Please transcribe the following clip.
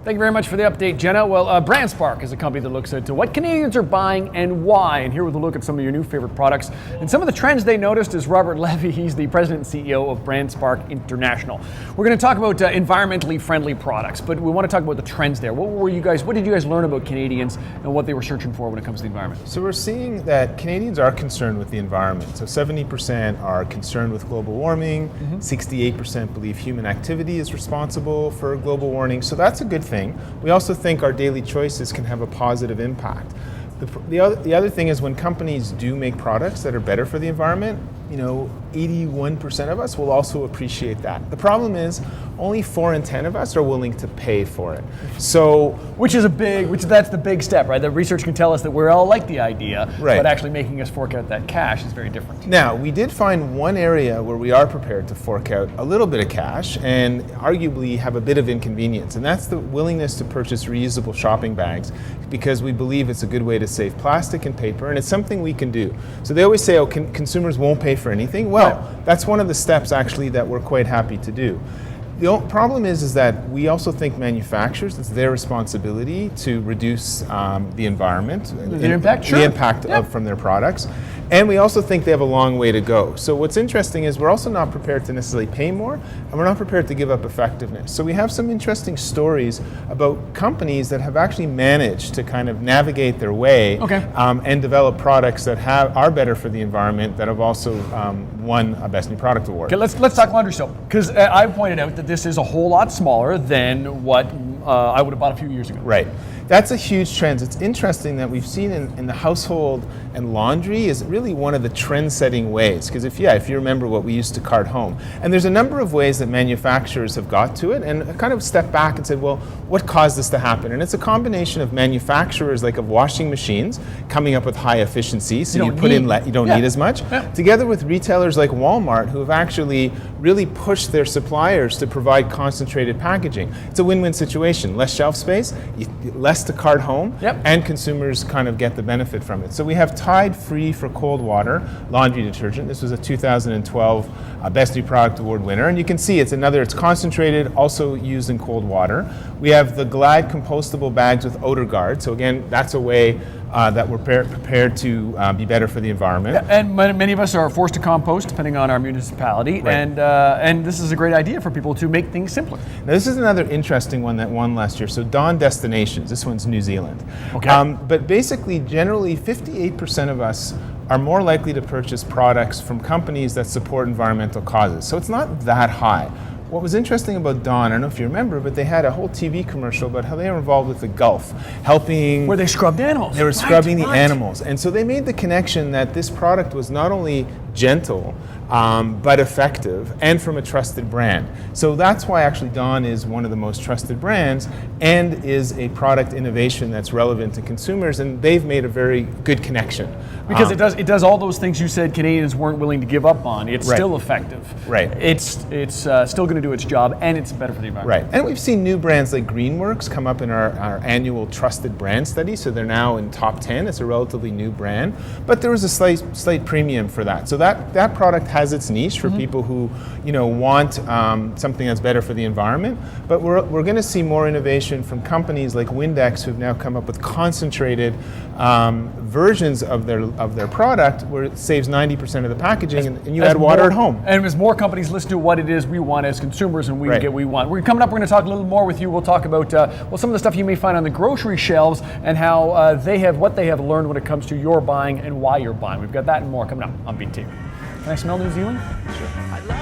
Thank you very much for the update, Jenna. Well, BrandSpark is a company that looks at what Canadians are buying and why. And here with a look at some of your new favorite products and some of the trends they noticed is Robert Levy. He's the president and CEO of BrandSpark International. We're going to talk about environmentally friendly products, but we want to talk about the trends there. What did you guys learn about Canadians and what they were searching for when it comes to the environment? So we're seeing that Canadians are concerned with the environment. So 70% are concerned with global warming, 68% believe human activity is responsible for global warming. So that's a good thing. We also think our daily choices can have a positive impact. The other thing is when companies do make products that are better for the environment, 81% of us will also appreciate that. The problem is only 4 in 10 of us are willing to pay for it. So, that's the big step, right? The research can tell us that we're all like the idea, right, but actually making us fork out that cash is very different. Now, we did find one area where we are prepared to fork out a little bit of cash and arguably have a bit of inconvenience, and that's the willingness to purchase reusable shopping bags because we believe it's a good way to save plastic and paper, and it's something we can do. So they always say, consumers won't pay for anything. Well, that's one of the steps actually that we're quite happy to do. The problem is that we also think manufacturers, it's their responsibility to reduce the environment, the impact from their products. And we also think they have a long way to go. So what's interesting is we're also not prepared to necessarily pay more, and we're not prepared to give up effectiveness. So we have some interesting stories about companies that have actually managed to kind of navigate their way and develop products that are better for the environment that have also won a Best New Product Award. Okay, let's talk laundry soap, because I pointed out that this is a whole lot smaller than what I would have bought a few years ago. Right. That's a huge trend. It's interesting that we've seen in the household and laundry is really one of the trend-setting ways. Because if you remember what we used to cart home. And there's a number of ways that manufacturers have got to it and kind of stepped back and said, well, what caused this to happen? And it's a combination of manufacturers like of washing machines coming up with high efficiency, so you don't need as much, together with retailers like Walmart who have actually really pushed their suppliers to provide concentrated packaging. It's a win-win situation. Less shelf space, less to cart home, and consumers kind of get the benefit from it. So we have Tide Free for Cold Water laundry detergent. This was a 2012 Best New Product Award winner, and you can see it's concentrated, also used in cold water. We have the Glad compostable bags with odor guard. So again, that's a way that we're prepared to be better for the environment. And many of us are forced to compost depending on our municipality, and this is a great idea for people to make things simpler. Now this is another interesting one that won last year. So Dawn Destinations, this one's New Zealand. But basically, generally 58% of us are more likely to purchase products from companies that support environmental causes. So it's not that high. What was interesting about Dawn, I don't know if you remember, but they had a whole TV commercial about how they were involved with the Gulf, helping... Where they scrubbed animals. They were scrubbing the animals. And so they made the connection that this product was not only gentle, but effective, and from a trusted brand. So that's why actually Dawn is one of the most trusted brands and is a product innovation that's relevant to consumers, and they've made a very good connection. Because it does all those things you said Canadians weren't willing to give up on. It's still effective. It's still going to do its job, and it's better for the environment. And we've seen new brands like Greenworks come up in our annual trusted brand study, so they're now in top 10. It's a relatively new brand, but there was a slight premium for that. So that product has its niche for people who want something that's better for the environment. But we're going to see more innovation from companies like Windex, who've now come up with concentrated versions of their product where it saves 90% of the packaging, and you add water at home. And as more companies listen to what it is we want as consumers, and we get what we want. Coming up, we're going to talk a little more with you. We'll talk about some of the stuff you may find on the grocery shelves and how what they have learned when it comes to your buying and why you're buying. We've got that and more coming up on BT. Can I smell New Zealand? Sure.